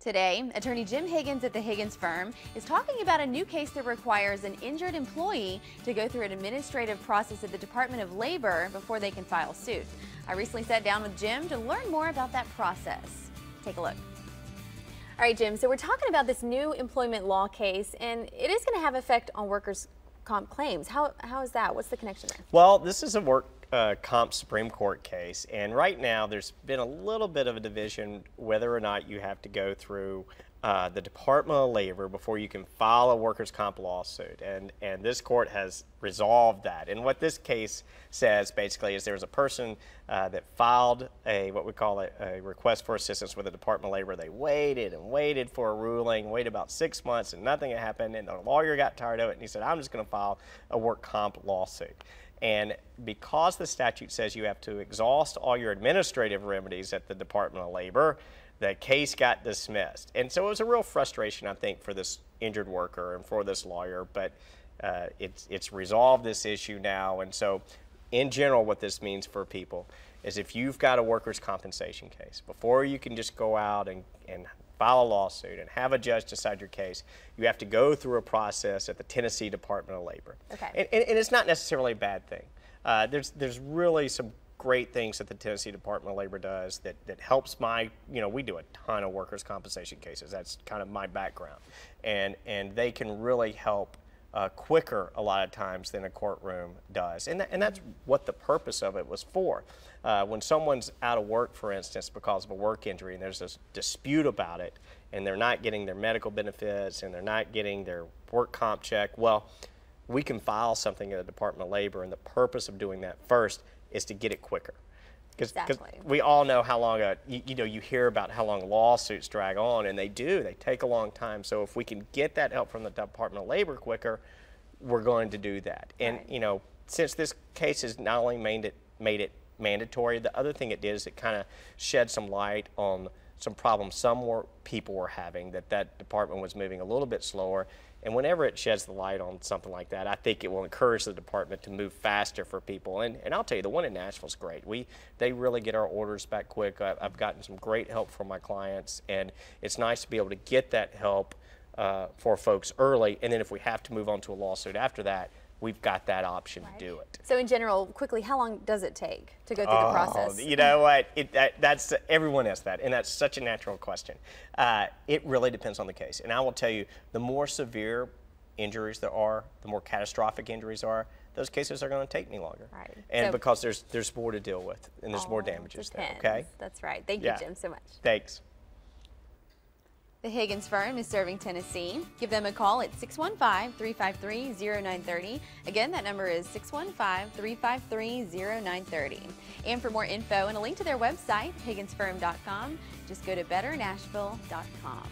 Today, attorney Jim Higgins at the Higgins Firm is talking about a new case that requires an injured employee to go through an administrative process at the Department of Labor before they can file suit. I recently sat down with Jim to learn more about that process. Take a look. All right, Jim, so we're talking about this new employment law case, and it is going to have effect on workers' comp claims. How is that? What's the connection there? Well, this is a work comp Supreme Court case, and right now there's been a little bit of a division whether or not you have to go through the Department of Labor before you can file a workers' comp lawsuit, and this court has resolved that. And what this case says basically is there's a person that filed what we call a request for assistance with the Department of Labor. They waited and waited for a ruling, waited about 6 months, and nothing had happened, and the lawyer got tired of it, and he said, I'm just going to file a work comp lawsuit. And because the statute says you have to exhaust all your administrative remedies at the Department of Labor, the case got dismissed. And so it was a real frustration, I think, for this injured worker and for this lawyer, but it's resolved this issue now. And so in general, what this means for people is if you've got a workers' compensation case, before you can just go out and file a lawsuit and have a judge decide your case, you have to go through a process at the Tennessee Department of Labor. Okay. And it's not necessarily a bad thing. There's really some great things that the Tennessee Department of Labor does that helps we do a ton of workers' compensation cases. That's kind of my background. And they can really help quicker a lot of times than a courtroom does. And that's what the purpose of it was for. When someone's out of work, for instance, because of a work injury, and there's this dispute about it, and they're not getting their medical benefits, and they're not getting their work comp check, well, we can file something at the Department of Labor, and the purpose of doing that first is to get it quicker. Because we all know how long you hear about how long lawsuits drag on, and they take a long time. So if we can get that help from the Department of Labor quicker, we're going to do that. And right. Since this case has not only made it mandatory, the other thing it did is it kind of shed some light on some problems some people were having, that department was moving a little bit slower. And whenever it sheds the light on something like that, I think it will encourage the department to move faster for people. And I'll tell you, the one in Nashville is great. They really get our orders back quick. I've gotten some great help from my clients, and it's nice to be able to get that help for folks early. And then if we have to move on to a lawsuit after that, we've got that option to do it. So in general, quickly, how long does it take to go through the process? You know what? That's everyone asks that, and that's such a natural question. It really depends on the case. And I will tell you, the more severe injuries there are, the more catastrophic injuries are, those cases are going to take me longer. Right. And so, because there's more to deal with, and there's more damages there, okay? That's right. Thank you, Jim, so much. Thanks. The Higgins Firm is serving Tennessee. Give them a call at 615-353-0930. Again, that number is 615-353-0930. And for more info and a link to their website, higginsfirm.com, just go to betternashville.com.